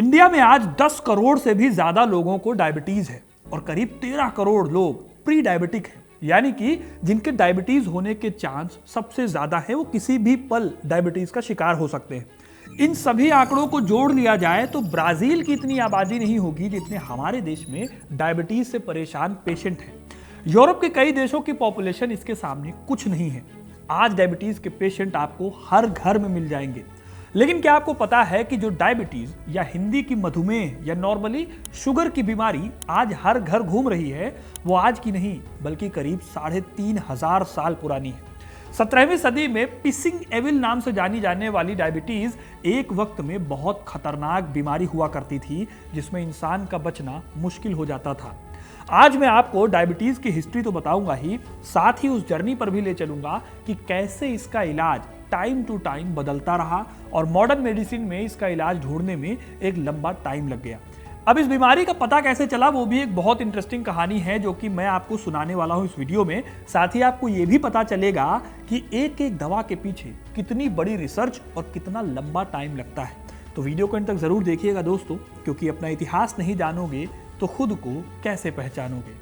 India में आज 10 करोड़ से भी ज्यादा लोगों को डायबिटीज है और करीब 13 करोड़ लोग प्री डायबिटिक हैं, यानी कि जिनके डायबिटीज होने के चांस सबसे ज्यादा है, वो किसी भी पल डायबिटीज का शिकार हो सकते हैं। इन सभी आंकड़ों को जोड़ लिया जाए तो ब्राजील की इतनी आबादी नहीं होगी जितने हमारे देश में डायबिटीज से परेशान पेशेंट हैं। यूरोप के कई देशों की पॉपुलेशन इसके सामने कुछ नहीं है। आज डायबिटीज के पेशेंट आपको हर घर में मिल जाएंगे। लेकिन क्या आपको पता है कि जो डायबिटीज या हिंदी की मधुमेह या नॉर्मली शुगर की बीमारी आज हर घर घूम रही है, वो आज की नहीं बल्कि करीब 3,500 साल पुरानी है। 17वीं सदी में पिसिंग एविल नाम से जानी जाने वाली डायबिटीज एक वक्त में बहुत खतरनाक बीमारी हुआ करती थी, जिसमें इंसान का बचना मुश्किल हो जाता था। आज मैं आपको डायबिटीज की हिस्ट्री तो बताऊंगा ही, साथ ही उस जर्नी पर भी ले चलूंगा कि कैसे इसका इलाज टाइम टू टाइम बदलता रहा और मॉडर्न मेडिसिन में इसका इलाज ढूंढने में एक लंबा टाइम लग गया। अब इस बीमारी का पता कैसे चला, वो भी एक बहुत इंटरेस्टिंग कहानी है जो कि मैं आपको सुनाने वाला हूं इस वीडियो में। साथ ही आपको यह भी पता चलेगा कि एक एक दवा के पीछे कितनी बड़ी रिसर्च और कितना लंबा टाइम लगता है। तो वीडियो को अंत तक जरूर देखिएगा दोस्तों, क्योंकि अपना इतिहास नहीं जानोगे तो खुद को कैसे पहचानोगे।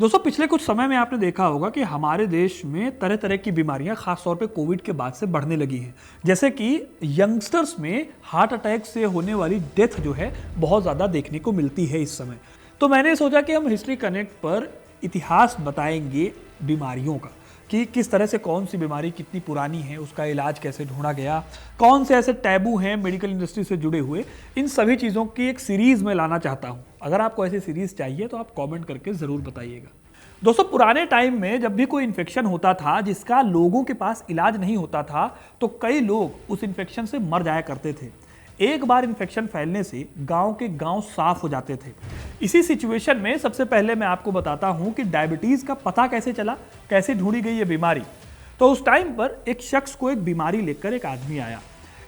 दोस्तों, पिछले कुछ समय में आपने देखा होगा कि हमारे देश में तरह तरह की बीमारियां खासतौर पे कोविड के बाद से बढ़ने लगी हैं। जैसे कि यंगस्टर्स में हार्ट अटैक से होने वाली डेथ जो है बहुत ज़्यादा देखने को मिलती है इस समय। तो मैंने सोचा कि हम हिस्ट्री कनेक्ट पर इतिहास बताएंगे बीमारियों का, कि किस तरह से कौन सी बीमारी कितनी पुरानी है, उसका इलाज कैसे ढूंढा गया, कौन से ऐसे टैबू हैं मेडिकल इंडस्ट्री से जुड़े हुए। इन सभी चीज़ों की एक सीरीज़ में लाना चाहता हूं। अगर आपको ऐसी सीरीज़ चाहिए तो आप कमेंट करके ज़रूर बताइएगा। दोस्तों, पुराने टाइम में जब भी कोई इन्फेक्शन होता था जिसका लोगों के पास इलाज नहीं होता था, तो कई लोग उस इन्फेक्शन से मर जाया करते थे। एक बार इन्फेक्शन फैलने से गांव के गांव साफ हो जाते थे। इसी सिचुएशन में सबसे पहले मैं आपको बताता हूं कि डायबिटीज का पता कैसे चला, कैसे ढूंढी गई ये बीमारी। तो उस टाइम पर एक शख्स को एक बीमारी लेकर एक आदमी आया।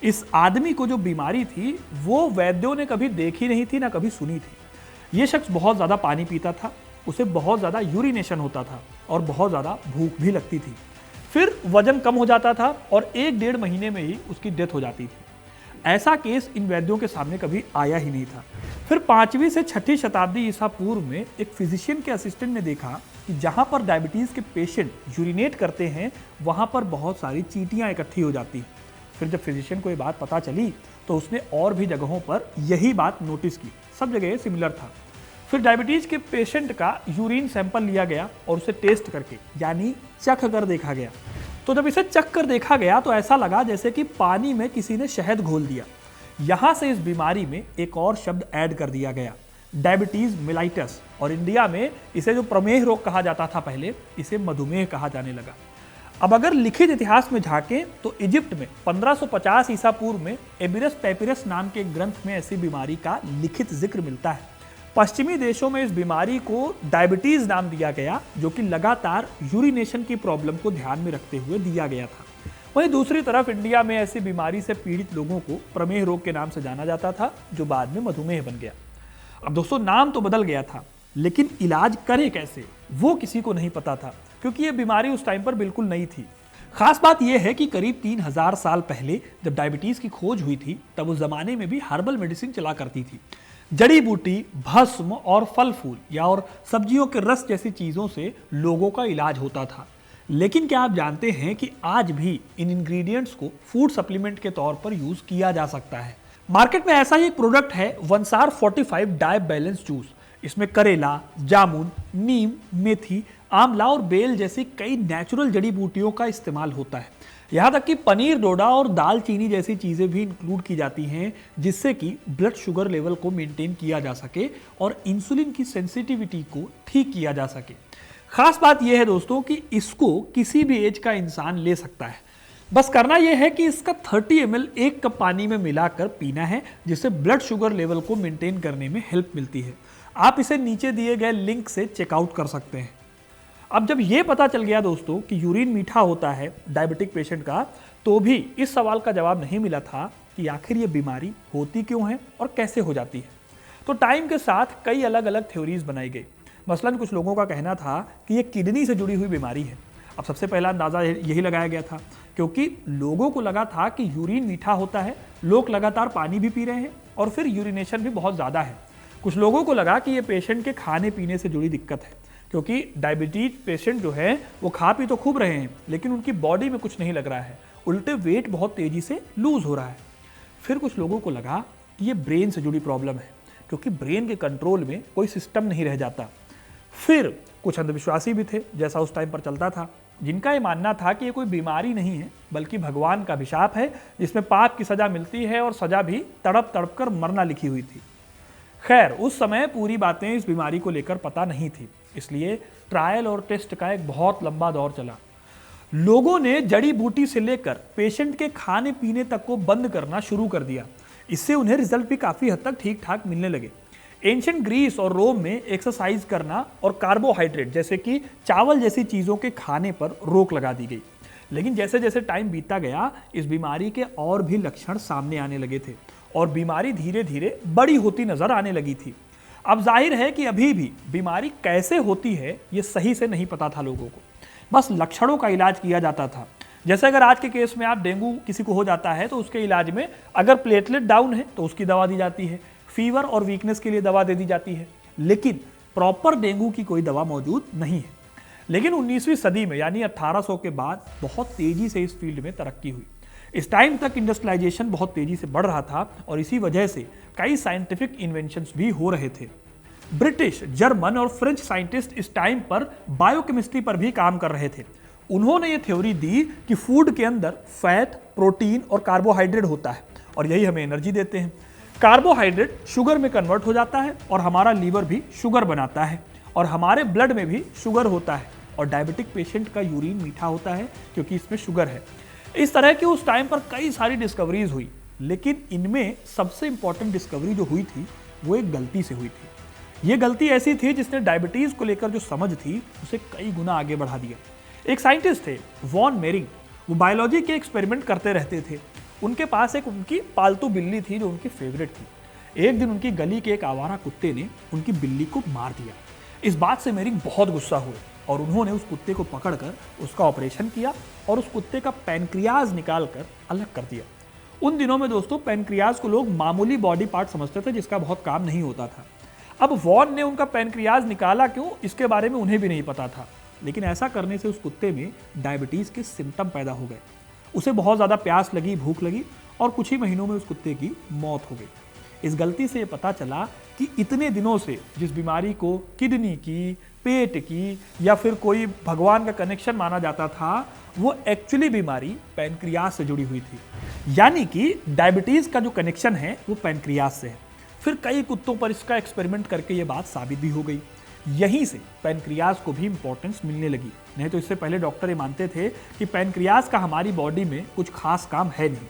इस आदमी को जो बीमारी थी वो वैद्यों ने कभी देखी नहीं थी, ना कभी सुनी थी। ये शख्स बहुत ज्यादा पानी पीता था, उसे बहुत ज्यादा यूरिनेशन होता था और बहुत ज्यादा भूख भी लगती थी। फिर वजन कम हो जाता था और 1-1.5 महीने में ही उसकी डेथ हो जाती थी। ऐसा केस इन वैद्यों के सामने कभी आया ही नहीं था। फिर 5वीं से 6ठी शताब्दी ईसा पूर्व में एक फिजिशियन के असिस्टेंट ने देखा कि जहां पर डायबिटीज के पेशेंट यूरिनेट करते हैं वहां पर बहुत सारी चींटियां इकट्ठी हो जाती हैं। फिर जब फिजिशियन को ये बात पता चली तो उसने और भी जगहों पर यही बात नोटिस की, सब जगह सिमिलर था। फिर डायबिटीज के पेशेंट का यूरिन सैंपल लिया गया और उसे टेस्ट करके यानी चख कर देखा गया। तो जब इसे चख कर देखा गया तो ऐसा लगा जैसे कि पानी में किसी ने शहद घोल दिया। यहां से इस बीमारी में एक और शब्द ऐड कर दिया गया, डायबिटीज मेलाइटस, और इंडिया में इसे जो प्रमेह रोग कहा जाता था पहले, इसे मधुमेह कहा जाने लगा। अब अगर लिखित इतिहास में झांकें तो इजिप्ट में 1550 ईसा पूर्व में एबिरस पैपिरस नाम के ग्रंथ में ऐसी बीमारी का लिखित जिक्र मिलता है। पश्चिमी देशों में इस बीमारी को डायबिटीज नाम दिया गया, जो कि लगातार यूरिनेशन की प्रॉब्लम को ध्यान में रखते हुए दिया गया था। वहीं दूसरी तरफ इंडिया में ऐसी बीमारी से पीड़ित लोगों को प्रमेह रोग के नाम से जाना जाता था, जो बाद में मधुमेह बन गया। अब दोस्तों, नाम तो बदल गया था, लेकिन इलाज करे कैसे वो किसी को नहीं पता था, क्योंकि ये बीमारी उस टाइम पर बिल्कुल नई थी। खास बात यह है कि करीब 3,000 साल पहले जब डायबिटीज की खोज हुई थी, तब उस जमाने में भी हर्बल मेडिसिन चला करती थी। जड़ी बूटी, भस्म और फल फूल या और सब्जियों के रस जैसी चीजों से लोगों का इलाज होता था। लेकिन क्या आप जानते हैं कि आज भी इन इंग्रेडिएंट्स को फूड सप्लीमेंट के तौर पर यूज किया जा सकता है। मार्केट में ऐसा ही एक प्रोडक्ट है वंसार फोर्टिफाइड डाई बैलेंस जूस। इसमें करेला, जामुन, नीम, मेथी, आंवला और बेल जैसी कई नेचुरल जड़ी बूटियों का इस्तेमाल होता है। यहाँ तक कि पनीर, डोडा और दाल चीनी जैसी चीज़ें भी इंक्लूड की जाती हैं, जिससे कि ब्लड शुगर लेवल को मेंटेन किया जा सके और इंसुलिन की सेंसिटिविटी को ठीक किया जा सके। खास बात यह है दोस्तों कि इसको किसी भी एज का इंसान ले सकता है। बस करना यह है कि इसका 30 ml 1 कप पानी में मिलाकर पीना है, जिससे ब्लड शुगर लेवल को मेंटेन करने में हेल्प मिलती है। आप इसे नीचे दिए गए लिंक से चेकआउट कर सकते हैं। अब जब यह पता चल गया दोस्तों कि यूरिन मीठा होता है डायबिटिक पेशेंट का, तो भी इस सवाल का जवाब नहीं मिला था कि आखिर ये बीमारी होती क्यों है और कैसे हो जाती है। तो टाइम के साथ कई अलग अलग थ्योरीज बनाई गई। मसलन कुछ लोगों का कहना था कि ये किडनी से जुड़ी हुई बीमारी है। अब सबसे पहला अंदाजा यही लगाया गया था, क्योंकि लोगों को लगा था कि यूरिन मीठा होता है, लोग लगातार पानी भी पी रहे हैं, और फिर यूरिनेशन भी बहुत ज़्यादा है। कुछ लोगों को लगा कि ये पेशेंट के खाने पीने से जुड़ी दिक्कत है, क्योंकि डायबिटीज पेशेंट जो है वो खा पी तो खूब रहे हैं लेकिन उनकी बॉडी में कुछ नहीं लग रहा है, उल्टे वेट बहुत तेजी से लूज हो रहा है। फिर कुछ लोगों को लगा कि ये ब्रेन से जुड़ी प्रॉब्लम है, क्योंकि ब्रेन के कंट्रोल में कोई सिस्टम नहीं रह जाता। फिर कुछ अंधविश्वासी भी थे, जैसा उस टाइम पर चलता था, जिनका ये मानना था कि ये कोई बीमारी नहीं है बल्कि भगवान का अभिशाप है, जिसमें पाप की सजा मिलती है और सजा भी तड़प तड़प कर मरना लिखी हुई थी। खैर, उस समय पूरी बातें इस बीमारी को लेकर पता नहीं थी, इसलिए ट्रायल और टेस्ट का एक बहुत लंबा दौर चला। लोगों ने जड़ी बूटी से लेकर पेशेंट के खाने पीने तक को बंद करना शुरू कर दिया। इससे उन्हें रिजल्ट भी काफ़ी हद तक ठीक ठाक मिलने लगे। एंशिएंट ग्रीस और रोम में एक्सरसाइज करना और कार्बोहाइड्रेट जैसे कि चावल जैसी चीज़ों के खाने पर रोक लगा दी गई। लेकिन जैसे जैसे टाइम बीतता गया, इस बीमारी के और भी लक्षण सामने आने लगे थे और बीमारी धीरे धीरे बड़ी होती नजर आने लगी थी। अब जाहिर है कि अभी भी बीमारी कैसे होती है ये सही से नहीं पता था लोगों को, बस लक्षणों का इलाज किया जाता था। जैसे अगर आज के केस में आप डेंगू किसी को हो जाता है तो उसके इलाज में अगर प्लेटलेट डाउन है तो उसकी दवा दी जाती है, फीवर और वीकनेस के लिए दवा दे दी जाती है, लेकिन प्रॉपर डेंगू की कोई दवा मौजूद नहीं है। लेकिन 19वीं सदी में यानी 1800 के बाद बहुत तेजी से इस फील्ड में तरक्की हुई। इस टाइम तक इंडस्ट्रियलाइजेशन बहुत तेजी से बढ़ रहा था और इसी वजह से कई साइंटिफिक इन्वेंशंस भी हो रहे थे। ब्रिटिश, जर्मन और फ्रेंच साइंटिस्ट इस टाइम पर बायोकेमिस्ट्री पर भी काम कर रहे थे। उन्होंने ये थ्योरी दी कि फूड के अंदर फैट, प्रोटीन और कार्बोहाइड्रेट होता है और यही हमें एनर्जी देते हैं। कार्बोहाइड्रेट शुगर में कन्वर्ट हो जाता है और हमारा लीवर भी शुगर बनाता है और हमारे ब्लड में भी शुगर होता है और डायबिटिक पेशेंट का यूरिन मीठा होता है क्योंकि इसमें शुगर है। इस तरह की उस टाइम पर कई सारी डिस्कवरीज हुई, लेकिन इनमें सबसे इंपॉर्टेंट डिस्कवरी जो हुई थी वो एक गलती से हुई थी। ये गलती ऐसी थी जिसने डायबिटीज को लेकर जो समझ थी उसे कई गुना आगे बढ़ा दिया। एक साइंटिस्ट थे वॉन मेरिंग, वो बायोलॉजी के एक्सपेरिमेंट करते रहते थे। उनके पास एक उनकी पालतू बिल्ली थी जो उनकी फेवरेट थी। एक दिन उनकी गली के एक आवारा कुत्ते ने उनकी बिल्ली को मार दिया। इस बात से मेरिंग बहुत गुस्सा हुए और उन्होंने उस कुत्ते को पकड़कर उसका ऑपरेशन किया और उस कुत्ते का पैनक्रियाज निकाल कर अलग कर दिया। उन दिनों में दोस्तों पैनक्रियाज को लोग मामूली बॉडी पार्ट समझते थे जिसका बहुत काम नहीं होता था। अब वॉन ने उनका पैनक्रियाज निकाला क्यों, इसके बारे में उन्हें भी नहीं पता था, लेकिन ऐसा करने से उस कुत्ते में डायबिटीज के सिम्टम पैदा हो गए। उसे बहुत ज़्यादा प्यास लगी, भूख लगी और कुछ ही महीनों में उस कुत्ते की मौत हो गई। इस गलती से ये पता चला कि इतने दिनों से जिस बीमारी को किडनी की, पेट की या फिर कोई भगवान का कनेक्शन माना जाता था, वो एक्चुअली बीमारी पैनक्रियाज से जुड़ी हुई थी। यानी कि डायबिटीज का जो कनेक्शन है वो पैनक्रियाज से है। फिर कई कुत्तों पर इसका एक्सपेरिमेंट करके ये बात साबित भी हो गई। यहीं से पैनक्रियाज को भी इंपॉर्टेंस मिलने लगी। नहीं तो इससे पहले डॉक्टर ये मानते थे कि पैनक्रियाज का हमारी बॉडी में कुछ खास काम है नहीं।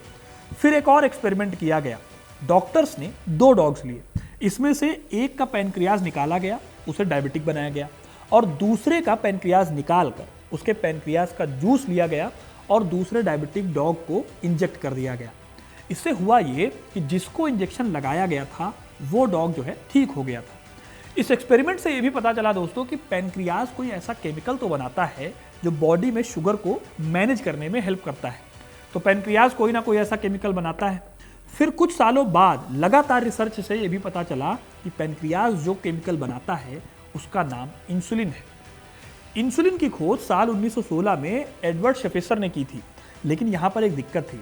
फिर एक और एक्सपेरिमेंट किया गया। डॉक्टर्स ने 2 डॉग्स लिए, इसमें से एक का पैनक्रियाज निकाला गया, उसे डायबिटिक बनाया गया और दूसरे का पैनक्रियाज निकाल कर उसके पैनक्रियाज का जूस लिया गया और दूसरे डायबिटिक डॉग को इंजेक्ट कर दिया गया। इससे हुआ ये कि जिसको इंजेक्शन लगाया गया था वो डॉग जो है ठीक हो गया था। इस एक्सपेरिमेंट से ये भी पता चला दोस्तों कि पैनक्रियाज कोई ऐसा केमिकल तो बनाता है जो बॉडी में शुगर को मैनेज करने में हेल्प करता है। तो पैनक्रियाज कोई ना कोई ऐसा केमिकल बनाता है। फिर कुछ सालों बाद लगातार रिसर्च से ये भी पता चला कि पैनक्रियाज जो केमिकल बनाता है उसका नाम इंसुलिन है। इंसुलिन की खोज साल 1916 में एडवर्ड शेफेसर ने की थी, लेकिन यहाँ पर एक दिक्कत थी।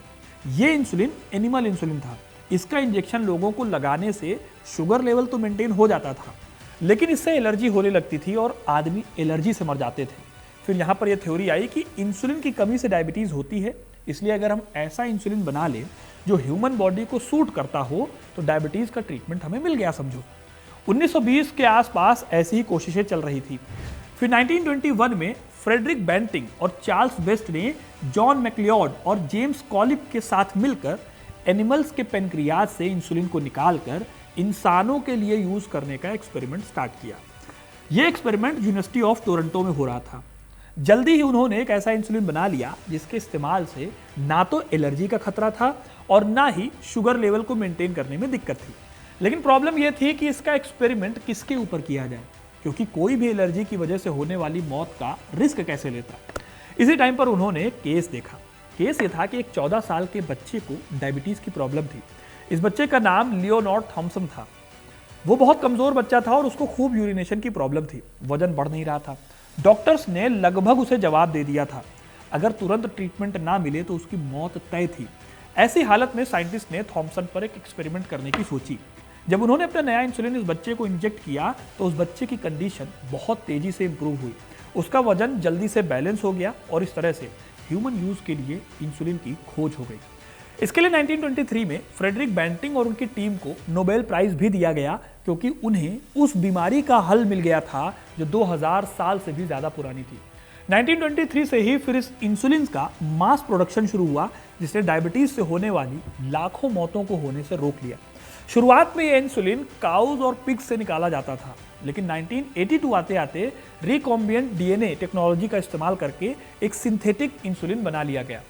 ये इंसुलिन एनिमल इंसुलिन था। इसका इंजेक्शन लोगों को लगाने से शुगर लेवल तो मेंटेन हो जाता था, लेकिन इससे एलर्जी होने लगती थी और आदमी एलर्जी से मर जाते थे। फिर यहाँ पर यह थ्योरी आई कि इंसुलिन की कमी से डायबिटीज़ होती है, इसलिए अगर हम ऐसा इंसुलिन बना लें जो ह्यूमन बॉडी को सूट करता हो तो डायबिटीज़ का ट्रीटमेंट हमें मिल गया समझो। 1920 के आसपास ऐसी ही कोशिशें चल रही थी। फिर 1921 में फ्रेडरिक बेंटिंग और चार्ल्स बेस्ट ने जॉन मैक्लियोड और जेम्स कॉलिप के साथ मिलकर एनिमल्स के पैनक्रियाज से इंसुलिन को निकालकर इंसानों के लिए यूज करने का एक्सपेरिमेंट स्टार्ट किया। यह एक्सपेरिमेंट यूनिवर्सिटी ऑफ टोरंटो में हो रहा था। जल्दी ही उन्होंने एक ऐसा इंसुलिन बना लिया जिसके इस्तेमाल से ना तो एलर्जी का खतरा था और ना ही शुगर लेवल को मेंटेन करने में दिक्कत थी। लेकिन प्रॉब्लम यह थी कि इसका एक्सपेरिमेंट किसके ऊपर किया जाए, क्योंकि कोई भी एलर्जी की वजह से होने वाली मौत का रिस्क कैसे लेता। इसी टाइम पर उन्होंने केस देखा। केस ये था कि एक 14 साल के बच्चे को डायबिटीज की प्रॉब्लम थी। इस बच्चे का नाम लियोनार्ड थॉम्सन था। वो बहुत कमजोर बच्चा था और उसको खूब यूरिनेशन की प्रॉब्लम थी, वजन बढ़ नहीं रहा था। डॉक्टर्स ने लगभग उसे जवाब दे दिया था, अगर तुरंत ट्रीटमेंट ना मिले तो उसकी मौत तय थी। ऐसी हालत में साइंटिस्ट ने थॉम्सन पर एक एक्सपेरिमेंट करने की सोची। जब उन्होंने अपना नया इंसुलिन इस बच्चे को इंजेक्ट किया तो उस बच्चे की कंडीशन बहुत तेजी से इंप्रूव हुई, उसका वजन जल्दी से बैलेंस हो गया और इस तरह से ह्यूमन यूज के लिए इंसुलिन की खोज हो गई। इसके लिए 1923 में फ्रेडरिक बैंटिंग और उनकी टीम को नोबेल प्राइज भी दिया गया, क्योंकि उन्हें उस बीमारी का हल मिल गया था जो 2000 साल से भी ज्यादा पुरानी थी। 1923 से ही फिर इस इंसुलिन का मास प्रोडक्शन शुरू हुआ, जिसने डायबिटीज से होने वाली लाखों मौतों को होने से रोक लिया। शुरुआत में यह इंसुलिन काउज और पिग्स से निकाला जाता था, लेकिन 1982 आते आते रिकॉम्बिएंट डीएनए टेक्नोलॉजी का इस्तेमाल करके एक सिंथेटिक इंसुलिन बना लिया गया।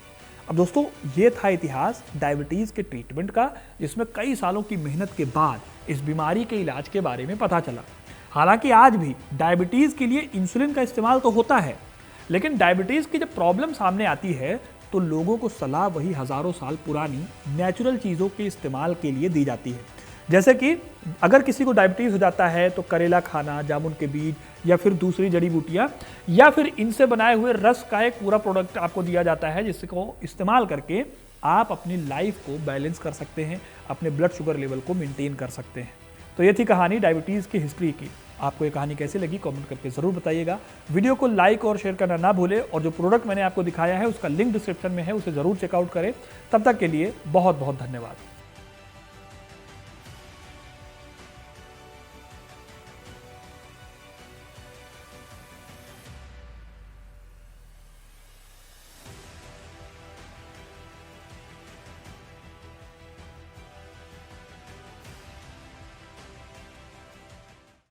अब दोस्तों, ये था इतिहास डायबिटीज के ट्रीटमेंट का, जिसमें कई सालों की मेहनत के बाद इस बीमारी के इलाज के बारे में पता चला। हालांकि आज भी डायबिटीज के लिए इंसुलिन का इस्तेमाल तो होता है, लेकिन डायबिटीज की जब प्रॉब्लम सामने आती है तो लोगों को सलाह वही हजारों साल पुरानी नेचुरल चीजों के इस्तेमाल के लिए दी जाती है। जैसे कि अगर किसी को डायबिटीज हो जाता है तो करेला खाना, जामुन के बीज या फिर दूसरी जड़ी बूटियां या फिर इनसे बनाए हुए रस का एक पूरा प्रोडक्ट आपको दिया जाता है, जिसको इस्तेमाल करके आप अपनी लाइफ को बैलेंस कर सकते हैं, अपने ब्लड शुगर लेवल को मेंटेन कर सकते हैं। तो ये थी कहानी डायबिटीज की हिस्ट्री की। आपको ये कहानी कैसी लगी कमेंट करके जरूर बताइएगा। वीडियो को लाइक और शेयर करना ना भूलें, और जो प्रोडक्ट मैंने आपको दिखाया है उसका लिंक डिस्क्रिप्शन में है, उसे जरूर चेकआउट करें। तब तक के लिए बहुत बहुत धन्यवाद।